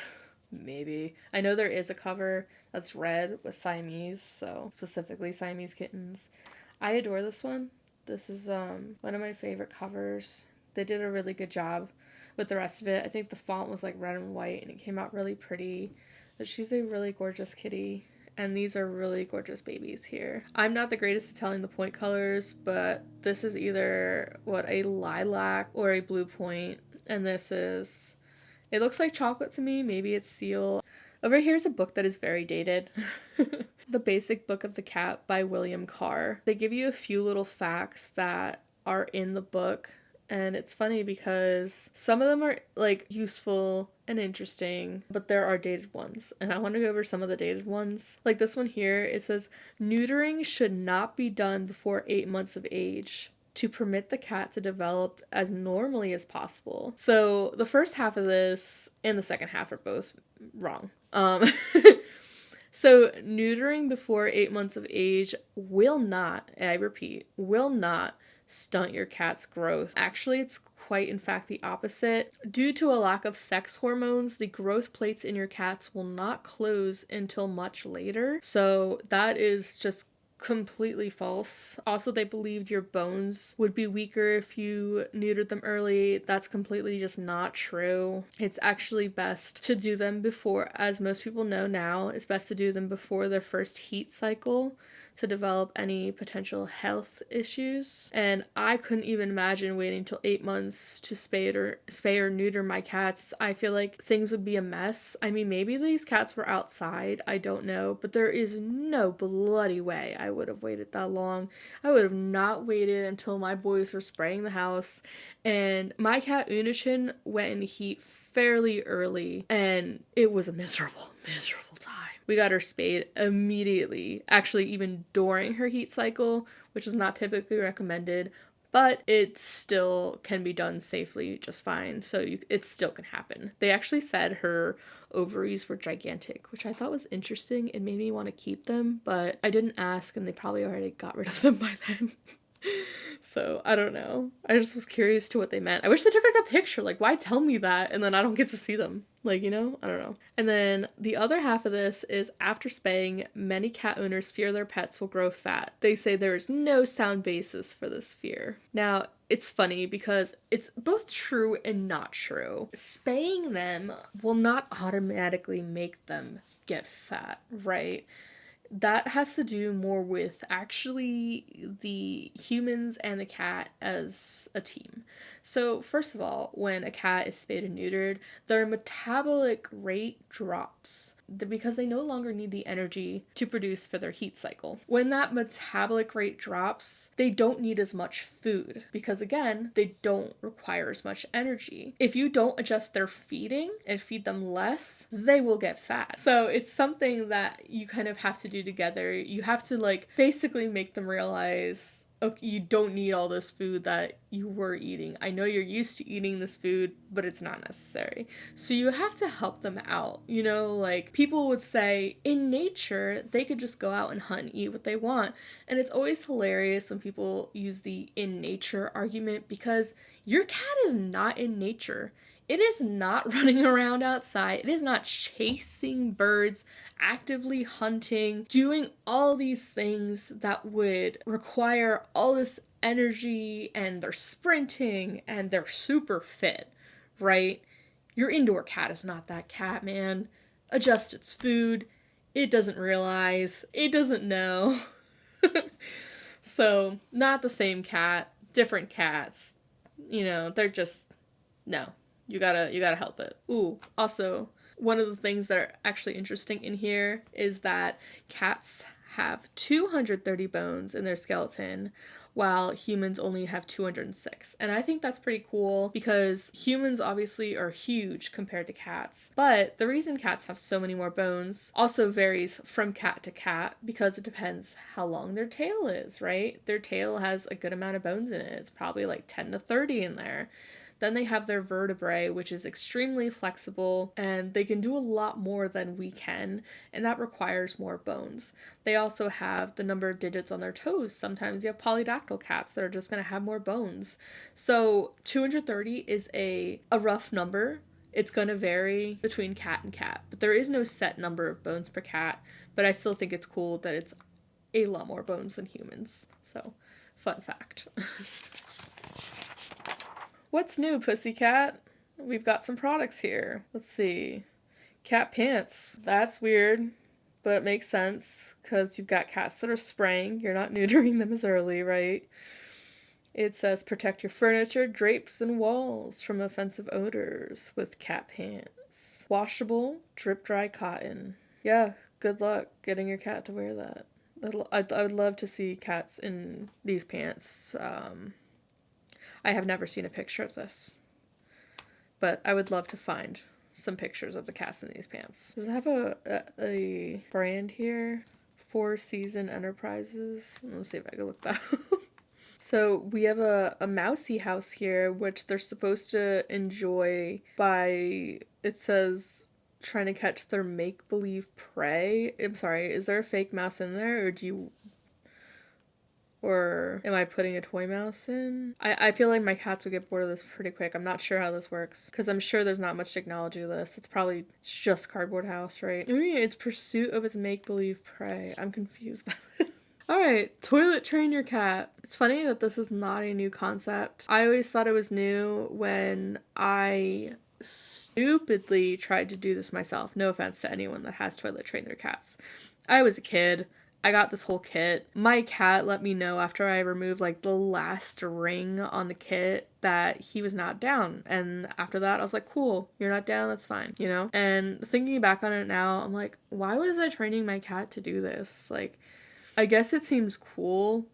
Maybe. I know there is a cover that's red with Siamese, so specifically Siamese kittens. I adore this one. This is one of my favorite covers. They did a really good job with the rest of it. I think the font was like red and white and it came out really pretty. But she's a really gorgeous kitty. And these are really gorgeous babies here. I'm not the greatest at telling the point colors, but this is either a lilac or a blue point. And this is, it looks like chocolate to me. Maybe it's seal. Over here is a book that is very dated. The Basic Book of the Cat by William Carr. They give you a few little facts that are in the book. And it's funny because some of them are like useful and interesting, but there are dated ones. And I want to go over some of the dated ones. Like this one here, it says, neutering should not be done before 8 months of age to permit the cat to develop as normally as possible. So the first half of this and the second half are both wrong. So neutering before 8 months of age will not, I repeat, will not stunt your cat's growth. Actually, it's quite in fact the opposite. Due to a lack of sex hormones, the growth plates in your cats will not close until much later. So that is just completely false. Also, they believed your bones would be weaker if you neutered them early. That's completely just not true. It's actually best to do them before, as most people know now, it's best to do them before their first heat cycle to develop any potential health issues. And I couldn't even imagine waiting till 8 months to spay or neuter my cats. I feel like things would be a mess. I mean, maybe these cats were outside, I don't know, but there is no bloody way I would have waited that long. I would have not waited until my boys were spraying the house. And my cat Unishin went in heat fairly early, and it was a miserable time. We got her spayed immediately, actually even during her heat cycle, which is not typically recommended, but it still can be done safely just fine, so it still can happen. They actually said her ovaries were gigantic, which I thought was interesting. It made me want to keep them, but I didn't ask and they probably already got rid of them by then. So I don't know. I just was curious to what they meant. I wish they took like a picture. Like, why tell me that and then I don't get to see them? Like, you know? I don't know. And then the other half of this is after spaying, many cat owners fear their pets will grow fat. They say there is no sound basis for this fear. Now, it's funny because it's both true and not true. Spaying them will not automatically make them get fat, right? That has to do more with actually the humans and the cat as a team. So, first of all, when a cat is spayed and neutered, their metabolic rate drops because they no longer need the energy to produce for their heat cycle. When that metabolic rate drops, they don't need as much food because, again, they don't require as much energy. If you don't adjust their feeding and feed them less, they will get fat. So it's something that you kind of have to do together. You have to like basically make them realize, okay, you don't need all this food that you were eating. I know you're used to eating this food, but it's not necessary. So you have to help them out. You know, like people would say in nature, they could just go out and hunt and eat what they want. And it's always hilarious when people use the in nature argument because your cat is not in nature. It is not running around outside. It is not chasing birds, actively hunting, doing all these things that would require all this energy, and they're sprinting and they're super fit, right? Your indoor cat is not that cat, man. Adjust its food. It doesn't realize. It doesn't know. So, not the same cat, different cats. You know, they're just no. You gotta help it. Ooh, also, one of the things that are actually interesting in here is that cats have 230 bones in their skeleton, while humans only have 206. And I think that's pretty cool because humans obviously are huge compared to cats. But the reason cats have so many more bones also varies from cat to cat because it depends how long their tail is, right? Their tail has a good amount of bones in it. It's probably like 10 to 30 in there. Then they have their vertebrae, which is extremely flexible, and they can do a lot more than we can, and that requires more bones. They also have the number of digits on their toes. Sometimes you have polydactyl cats that are just going to have more bones. So 230 is a rough number. It's going to vary between cat and cat, but there is no set number of bones per cat, but I still think it's cool that it's a lot more bones than humans. So, fun fact. What's new, pussycat? We've got some products here. Let's see. Cat pants. That's weird, but it makes sense because you've got cats that are spraying. You're not neutering them as early, right? It says protect your furniture, drapes, and walls from offensive odors with cat pants. Washable, drip dry cotton. Yeah, good luck getting your cat to wear that. I would love to see cats in these pants. I have never seen a picture of this, but I would love to find some pictures of the cats in these pants. Does it have a brand here? Four Season Enterprises. Let's see if I can look that up. So we have a mousy house here, which they're supposed to enjoy by, it says, trying to catch their make-believe prey. I'm sorry, is there a fake mouse in there, or am I putting a toy mouse in? I feel like my cats would get bored of this pretty quick. I'm not sure how this works, because I'm sure there's not much technology to this. It's just cardboard house, right? It's pursuit of its make-believe prey. I'm confused by this. Alright, toilet train your cat. It's funny that this is not a new concept. I always thought it was new when I stupidly tried to do this myself. No offense to anyone that has toilet trained their cats. I was a kid. I got this whole kit. My cat let me know after I removed like the last ring on the kit that he was not down. And after that, I was like, cool, you're not down, that's fine, you know? And thinking back on it now, I'm like, why was I training my cat to do this? Like, I guess it seems cool,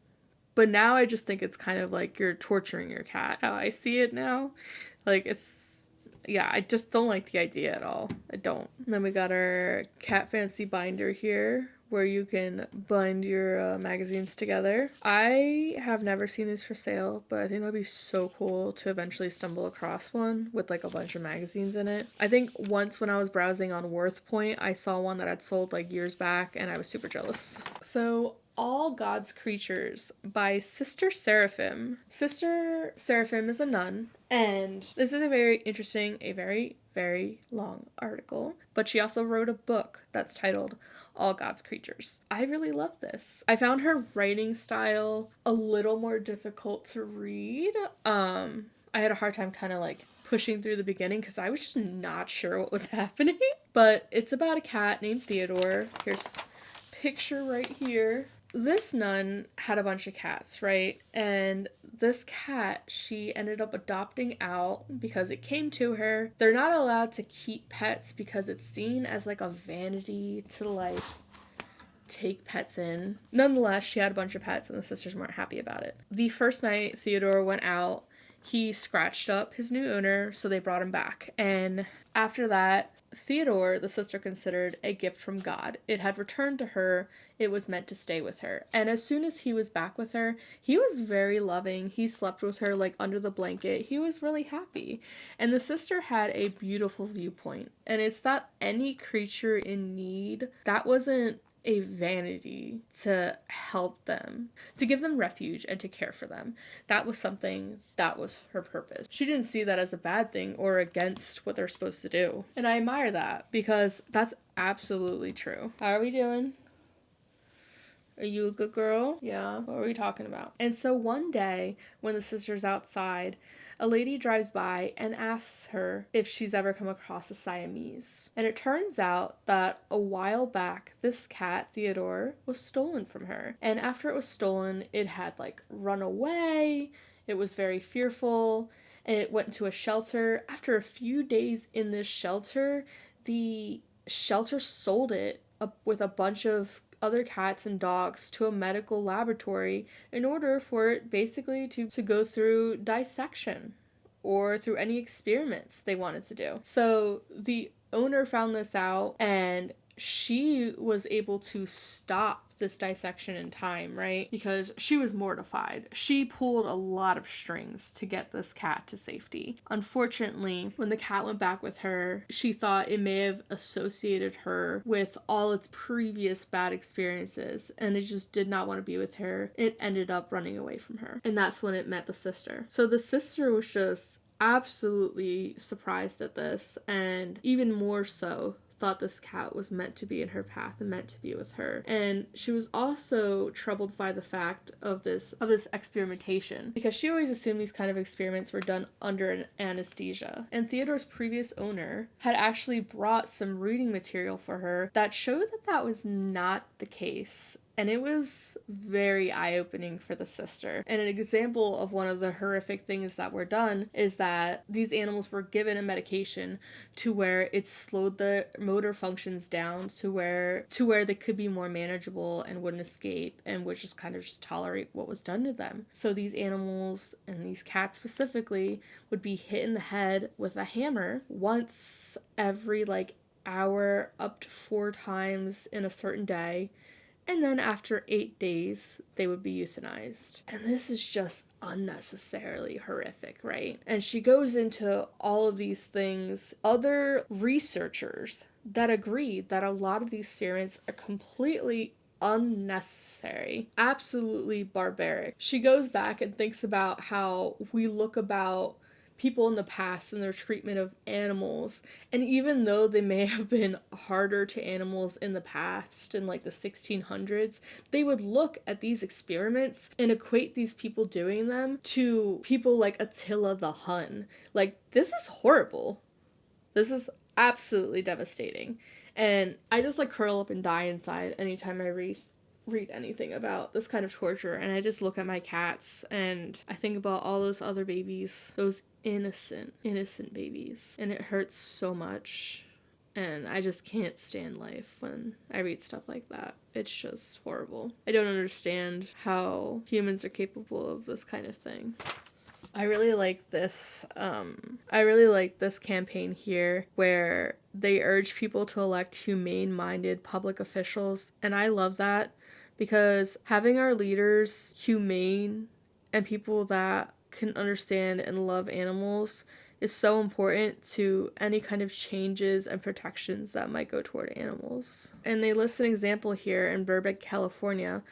but now I just think it's kind of like you're torturing your cat. How I see it now. Like, yeah, I just don't like the idea at all. I don't. And then we got our Cat Fancy binder here, where you can bind your magazines together. I have never seen these for sale, but I think that'd be so cool to eventually stumble across one with like a bunch of magazines in it. I think once when I was browsing on WorthPoint, I saw one that I'd sold like years back and I was super jealous. So All God's Creatures by Sister Seraphim. Sister Seraphim is a nun, and this is a very interesting, a very, very long article, but she also wrote a book that's titled All God's Creatures. I really love this. I found her writing style a little more difficult to read. I had a hard time kind of like pushing through the beginning because I was just not sure what was happening. But it's about a cat named Theodore. Here's a picture right here. This nun had a bunch of cats, right? And this cat, she ended up adopting out because it came to her. They're not allowed to keep pets because it's seen as like a vanity to like take pets in. Nonetheless, she had a bunch of pets and the sisters weren't happy about it. The first night Theodore went out, he scratched up his new owner, so they brought him back. And after that, Theodore, the sister, considered a gift from God. It had returned to her. It was meant to stay with her. And as soon as he was back with her, he was very loving. He slept with her like under the blanket. He was really happy. And the sister had a beautiful viewpoint. And it's that any creature in need, that wasn't a vanity to help them, to give them refuge and to care for them. That was something that was her purpose. She didn't see that as a bad thing or against what they're supposed to do. And I admire that because that's absolutely true. How are we doing? Are you a good girl? Yeah. What are we talking about? And so one day when the sister's outside, a lady drives by and asks her if she's ever come across a Siamese. And it turns out that a while back, this cat, Theodore, was stolen from her. And after it was stolen, it had like run away. It was very fearful. And it went to a shelter. After a few days in this shelter, the shelter sold it with a bunch of other cats and dogs to a medical laboratory in order for it basically to go through dissection or through any experiments they wanted to do. So the owner found this out and she was able to stop this dissection in time, right? Because she was mortified. She pulled a lot of strings to get this cat to safety. Unfortunately, when the cat went back with her, she thought it may have associated her with all its previous bad experiences, and it just did not want to be with her. It ended up running away from her. And that's when it met the sister. So the sister was just absolutely surprised at this, and even more so thought this cat was meant to be in her path and meant to be with her. And she was also troubled by the fact of this experimentation, because she always assumed these kind of experiments were done under an anesthesia. And Theodore's previous owner had actually brought some reading material for her that showed that that was not the case. And it was very eye-opening for the sister. And an example of one of the horrific things that were done is that these animals were given a medication to where it slowed the motor functions down to where they could be more manageable and wouldn't escape and would just kind of just tolerate what was done to them. So these animals, and these cats specifically, would be hit in the head with a hammer once every like hour, up to 4 times in a certain day. And then after 8 days, they would be euthanized. And this is just unnecessarily horrific, right? And she goes into all of these things. Other researchers that agree that a lot of these experiments are completely unnecessary, absolutely barbaric. She goes back and thinks about how we look about people in the past and their treatment of animals, and even though they may have been harder to animals in the past in like the 1600s, they would look at these experiments and equate these people doing them to people like Attila the Hun. Like, this is horrible. This is absolutely devastating. And I just like curl up and die inside anytime I read anything about this kind of torture. And I just look at my cats and I think about all those other babies, those innocent babies. And it hurts so much. And I just can't stand life when I read stuff like that. It's just horrible. I don't understand how humans are capable of this kind of thing. I really like this campaign here where they urge people to elect humane-minded public officials, and I love that because having our leaders humane and people that can understand and love animals is so important to any kind of changes and protections that might go toward animals. And they list an example here in Burbank, California,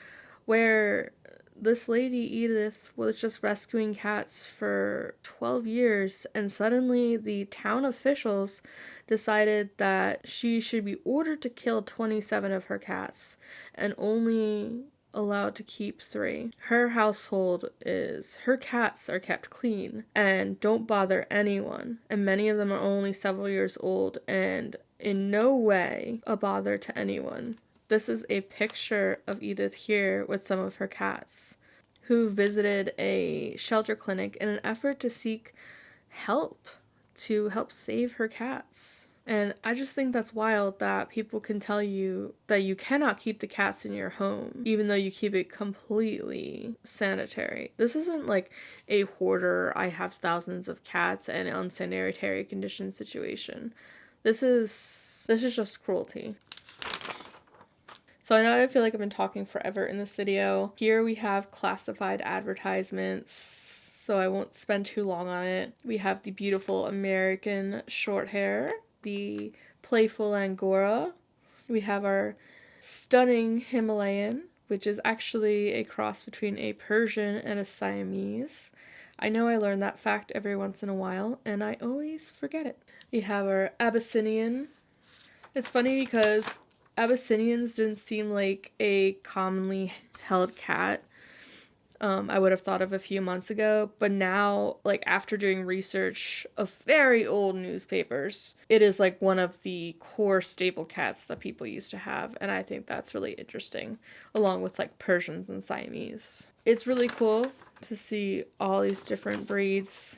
where this lady, Edith, was just rescuing cats for 12 years, and suddenly the town officials decided that she should be ordered to kill 27 of her cats and only allowed to keep 3. Her household is, her cats are kept clean and don't bother anyone, and many of them are only several years old and in no way a bother to anyone. This is a picture of Edith here with some of her cats who visited a shelter clinic in an effort to seek help to help save her cats. And I just think that's wild that people can tell you that you cannot keep the cats in your home, even though you keep it completely sanitary. This isn't like a hoarder, I have thousands of cats and unsanitary condition situation. This is just cruelty. So I know I feel like I've been talking forever in this video. Here we have classified advertisements, so I won't spend too long on it. We have the beautiful American Shorthair, the playful Angora. We have our stunning Himalayan, which is actually a cross between a Persian and a Siamese. I know I learn that fact every once in a while, and I always forget it. We have our Abyssinian. It's funny because Abyssinians didn't seem like a commonly held cat. I would have thought of a few months ago, but now, like after doing research of very old newspapers, it is like one of the core staple cats that people used to have, and I think that's really interesting, along with like Persians and Siamese. It's really cool to see all these different breeds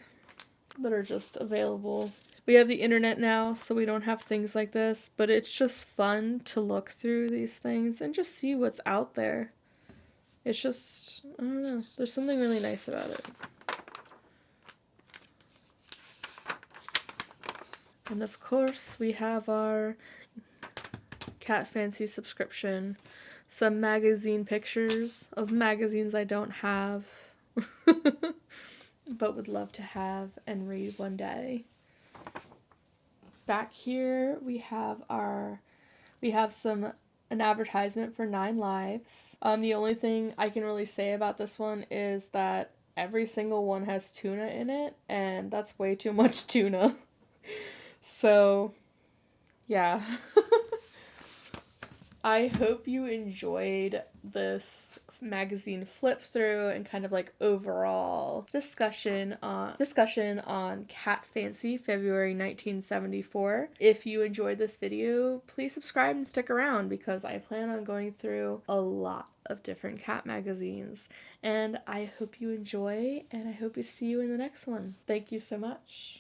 that are just available. We have the internet now, so we don't have things like this, but it's just fun to look through these things and just see what's out there. It's just, I don't know, there's something really nice about it. And of course, we have our Cat Fancy subscription, some magazine pictures of magazines I don't have, but would love to have and read one day. Back here we have an advertisement for 9 Lives. The only thing I can really say about this one is that every single one has tuna in it, and that's way too much tuna. So, yeah. I hope you enjoyed this magazine flip through and kind of like overall discussion on Cat Fancy February 1974. If you enjoyed this video, please subscribe and stick around because I plan on going through a lot of different cat magazines, and I hope you enjoy, and I hope to see you in the next one. Thank you so much.